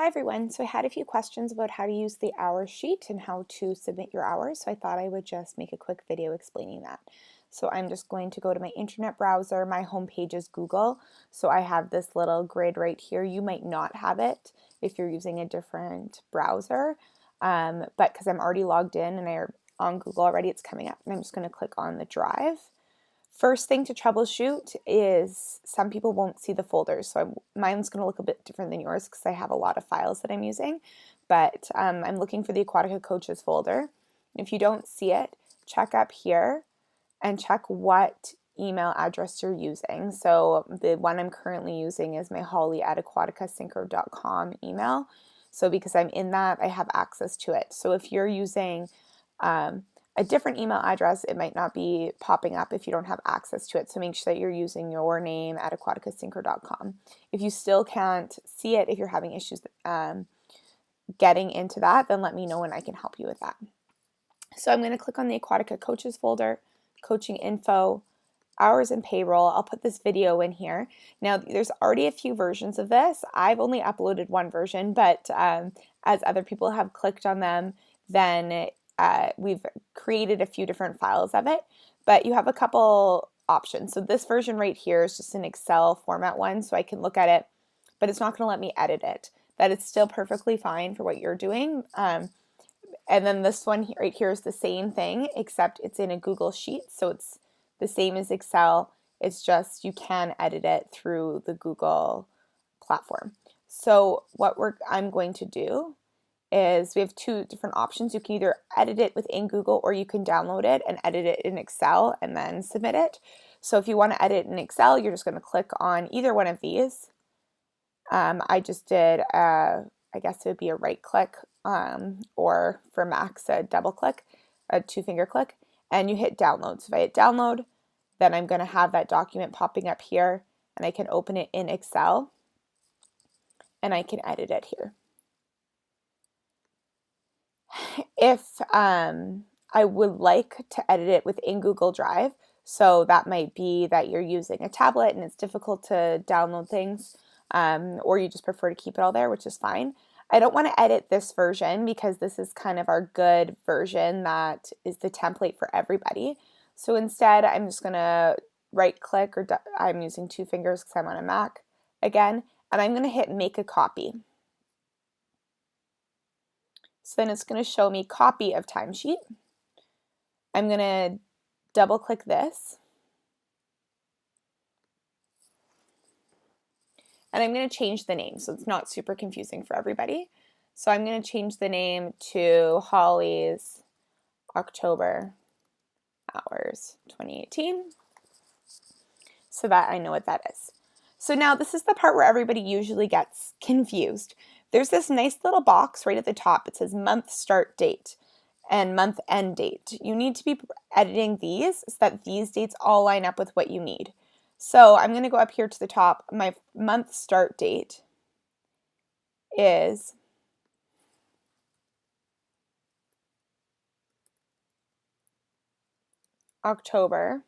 Hi everyone, so I had a few questions about how to use the hours sheet and how to submit your hours, so I thought I would just make a quick video explaining that. So I'm just going to go to my internet browser. My home page is Google, so I have this little grid right here. You might not have it if you're using a different browser, but because I'm already logged in and I'm on Google already, it's coming up, and I'm just going to click on the drive. First thing to troubleshoot is some people won't see the folders, so mine's going to look a bit different than yours because I have a lot of files that I'm using, but I'm looking for the Aquatica Coaches folder. If you don't see it, check up here and check what email address you're using. So the one I'm currently using is my holly@aquaticasynchro.com email. So because I'm in that, I have access to it. So if you're using a different email address, it might not be popping up if you don't have access to it. So make sure that you're using your name at aquaticasynchro.com. If you still can't see it, if you're having issues getting into that, then let me know and I can help you with that. So I'm going to click on the Aquatica Coaches folder, coaching info, hours and payroll. I'll put this video in here. Now there's already a few versions of this. I've only uploaded one version, but as other people have clicked on them, then we've created a few different files of it, but you have a couple options. So this version right here is just an Excel format one, so I can look at it, but it's not going to let me edit it. That is still perfectly fine for what you're doing. And then this one right here is the same thing, except it's in a Google Sheet, so it's the same as Excel. It's just you can edit it through the Google platform. So what I'm going to do is we have two different options. You can either edit it within Google or you can download it and edit it in Excel and then submit it. So if you want to edit in Excel, you're just going to click on either one of these. I just did, I guess it would be a right click or for Macs, a double click, a two-finger click, and you hit download. So if I hit download, then I'm going to have that document popping up here and I can open it in Excel and I can edit it here. If I would like to edit it within Google Drive, so that might be that you're using a tablet and it's difficult to download things, or you just prefer to keep it all there, which is fine. I don't want to edit this version because this is kind of our good version that is the template for everybody. So instead, I'm just going to right click, or I'm using two fingers because I'm on a Mac again, and I'm going to hit make a copy. So then it's going to show me copy of timesheet. I'm going to double click this. And I'm going to change the name so it's not super confusing for everybody. So I'm going to change the name to Holly's October Hours 2018 so that I know what that is. So now this is the part where everybody usually gets confused. There's this nice little box right at the top. It says month start date and month end date. You need to be editing these so that these dates all line up with what you need. So I'm going to go up here to the top. My month start date is October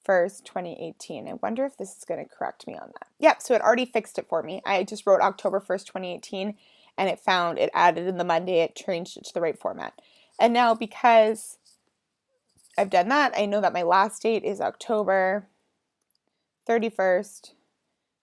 1st, 2018. I wonder if this is going to correct me on that. Yep, so it already fixed it for me. I just wrote October 1st, 2018, and it added in the Monday, it changed it to the right format. And now because I've done that, I know that my last date is October 31st,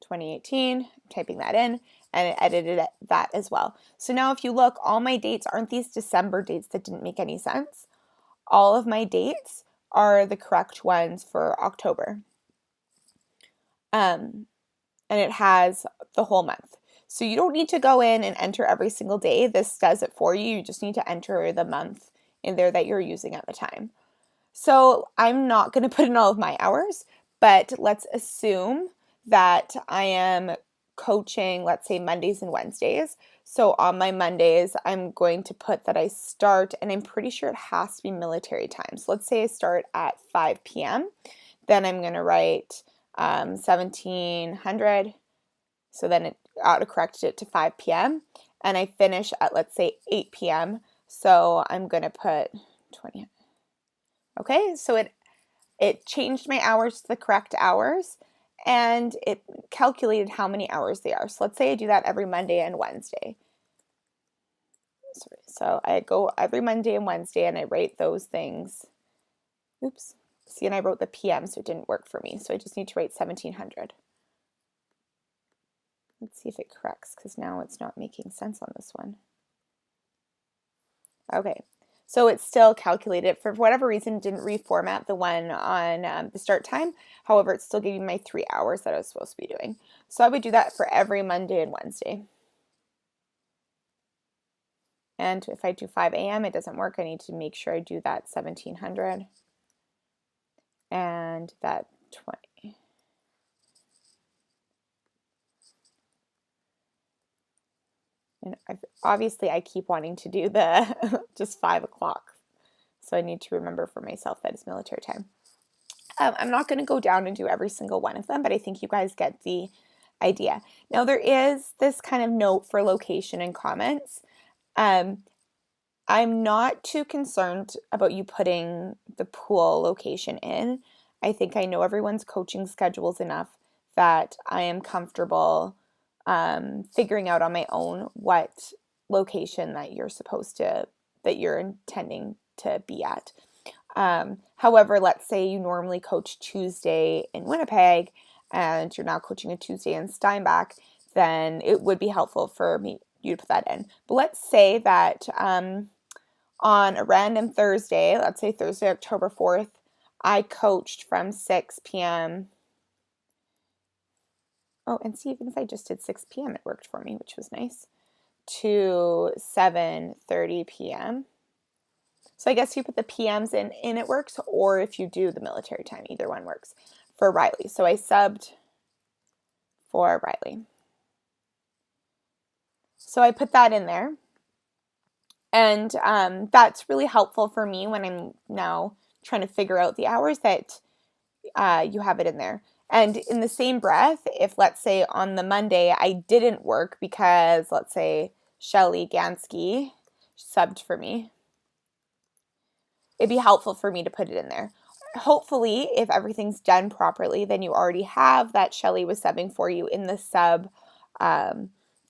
2018. I'm typing that in, and it edited that as well. So now if you look, all my dates aren't these December dates that didn't make any sense. All of my dates are the correct ones for October. And it has the whole month. So you don't need to go in and enter every single day. This does it for you. You just need to enter the month in there that you're using at the time. So I'm not going to put in all of my hours, but let's assume that I am coaching, let's say Mondays and Wednesdays. So on my Mondays, I'm going to put that I start, and I'm pretty sure it has to be military time. So let's say I start at 5 p.m. Then I'm going to write 1700. So then it autocorrected it to 5 p.m. And I finish at, let's say, 8 p.m. So I'm going to put 20. Okay, so it changed my hours to the correct hours, and it calculated how many hours they are. So let's say I do that every Monday and Wednesday. Sorry. So I go every Monday and Wednesday and I write those things. Oops. See, and I wrote the PM, so it didn't work for me. So I just need to write 1700. Let's see if it corrects, because now it's not making sense on this one. Okay, so it's still calculated. For whatever reason, it didn't reformat the one on the start time. However, it's still giving my 3 hours that I was supposed to be doing. So I would do that for every Monday and Wednesday. And if I do 5 a.m., it doesn't work. I need to make sure I do that 1700 and that 20. And obviously, I keep wanting to do the just 5 o'clock. So I need to remember for myself that it's military time. I'm not going to go down and do every single one of them, but I think you guys get the idea. Now, there is this kind of note for location and comments. I'm not too concerned about you putting the pool location in. I think I know everyone's coaching schedules enough that I am comfortable figuring out on my own what location that you're intending to be at. However, let's say you normally coach Tuesday in Winnipeg and you're now coaching a Tuesday in Steinbach, then it would be helpful for you to put that in. But let's say that on a random Thursday, let's say Thursday, October 4th, I coached from 6 p.m. Oh, and see, even if I just did 6 p.m., it worked for me, which was nice, to 7:30 p.m. So I guess you put the PMs in it works, or if you do the military time, either one works for Riley. So I subbed for Riley. So I put that in there. And that's really helpful for me when I'm now trying to figure out the hours that you have it in there. And in the same breath, if let's say on the Monday I didn't work because let's say Shelly Gansky subbed for me, it'd be helpful for me to put it in there. Hopefully, if everything's done properly, then you already have that Shelly was subbing for you in the sub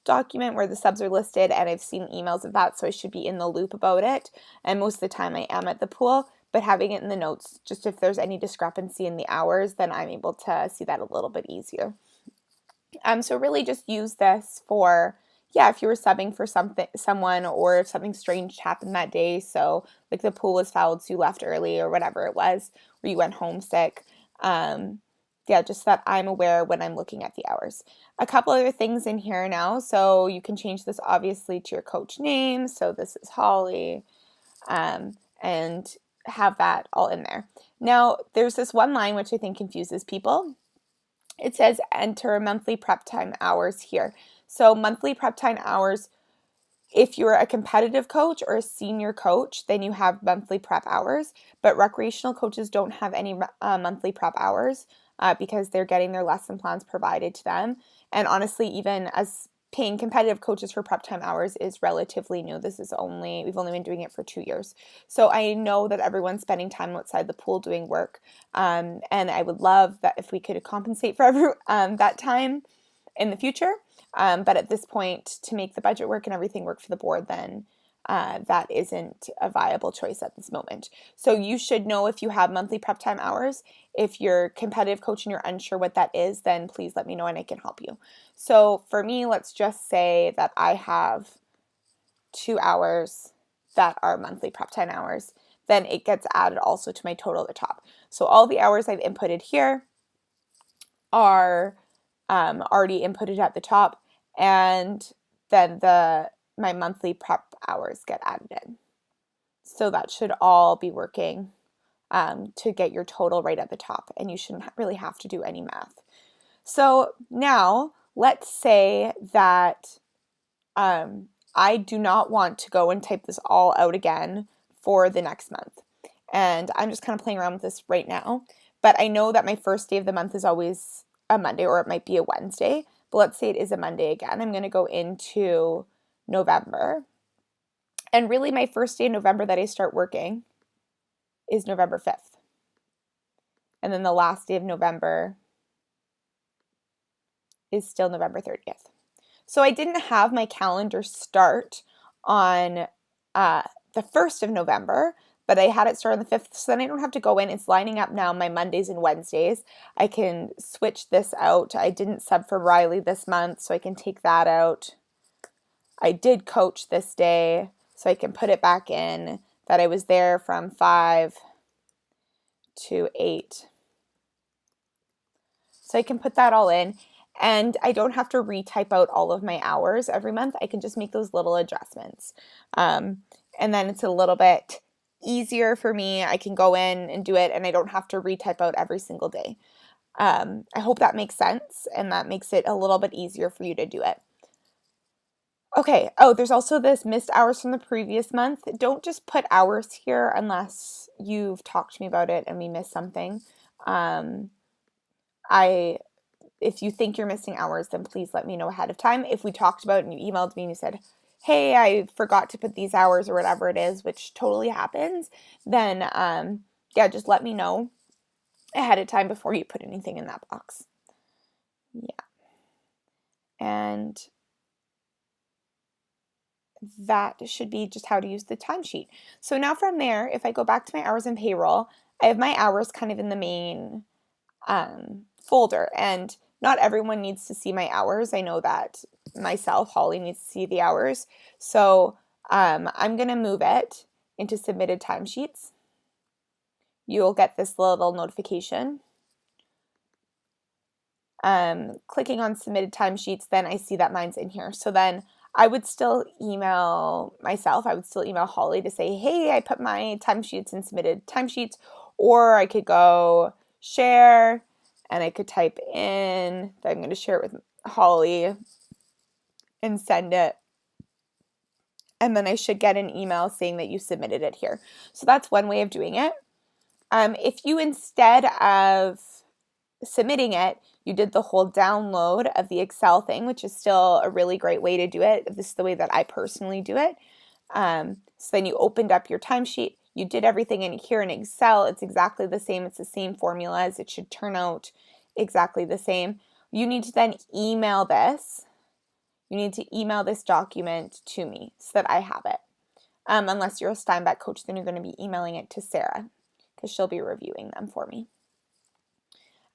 document where the subs are listed, and I've seen emails of that, so I should be in the loop about it. And most of the time I am at the pool, but having it in the notes, just if there's any discrepancy in the hours, then I'm able to see that a little bit easier. So really just use this for, yeah, if you were subbing for someone, or if something strange happened that day, so like the pool was fouled, so you left early or whatever it was, or you went homesick. Yeah, just that I'm aware when I'm looking at the hours. A couple other things in here now, so you can change this obviously to your coach name. So this is Holly, and have that all in there. Now, there's this one line which I think confuses people. It says enter monthly prep time hours here. So monthly prep time hours, if you're a competitive coach or a senior coach, then you have monthly prep hours, but recreational coaches don't have any monthly prep hours because they're getting their lesson plans provided to them. And honestly, even as paying competitive coaches for prep time hours is relatively new. We've only been doing it for 2 years. So I know that everyone's spending time outside the pool doing work. And I would love that if we could compensate for that time in the future. But at this point, to make the budget work and everything work for the board, then that isn't a viable choice at this moment. So you should know if you have monthly prep time hours. If you're competitive coach and you're unsure what that is, then please let me know and I can help you. So for me, let's just say that I have 2 hours that are monthly prep time hours. Then it gets added also to my total at the top. So all the hours I've inputted here are already inputted at the top, and then my monthly prep hours get added in. So that should all be working to get your total right at the top, and you shouldn't really have to do any math. So now let's say that I do not want to go and type this all out again for the next month. And I'm just kind of playing around with this right now. But I know that my first day of the month is always a Monday, or it might be a Wednesday. But let's say it is a Monday again. I'm going to go into November. And really my first day in November that I start working is November 5th. And then the last day of November is still November 30th. So I didn't have my calendar start on the 1st of November, but I had it start on the 5th, so then I don't have to go in. It's lining up now my Mondays and Wednesdays. I can switch this out. I didn't sub for Riley this month, so I can take that out. I did coach this day, so I can put it back in that I was there from 5 to 8. So I can put that all in, and I don't have to retype out all of my hours every month. I can just make those little adjustments. And then it's a little bit easier for me. I can go in and do it, and I don't have to retype out every single day. I hope that makes sense, and that makes it a little bit easier for you to do it. Okay, oh, there's also this missed hours from the previous month. Don't just put hours here unless you've talked to me about it and we missed something. If you think you're missing hours, then please let me know ahead of time. If we talked about it and you emailed me and you said, hey, I forgot to put these hours or whatever it is, which totally happens, then yeah, just let me know ahead of time before you put anything in that box. Yeah. And that should be just how to use the timesheet. So now from there, if I go back to my hours and payroll, I have my hours kind of in the main folder, and not everyone needs to see my hours. I know that myself, Holly, needs to see the hours. So I'm going to move it into submitted timesheets. You'll get this little notification. Clicking on submitted timesheets, then I see that mine's in here. So then I would still email myself. I would still email Holly to say, hey, I put my timesheets in submitted timesheets. Or I could go share, and I could type in that I'm going to share it with Holly and send it. And then I should get an email saying that you submitted it here. So that's one way of doing it. If you, instead of submitting it, you did the whole download of the Excel thing, which is still a really great way to do it. This is the way that I personally do it. So then you opened up your timesheet, you did everything in here in Excel. It's exactly the same. It's the same formulas. It should turn out exactly the same. You need to then email this. You need to email this document to me so that I have it. Unless you're a Steinbach coach, then you're going to be emailing it to Sarah because she'll be reviewing them for me.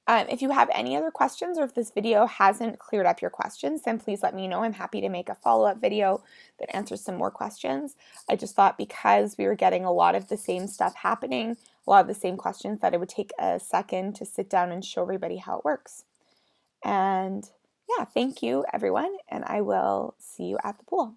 If you have any other questions, or if this video hasn't cleared up your questions, then please let me know. I'm happy to make a follow-up video that answers some more questions. I just thought because we were getting a lot of the same stuff happening, a lot of the same questions, that it would take a second to sit down and show everybody how it works. And yeah, thank you everyone, and I will see you at the pool.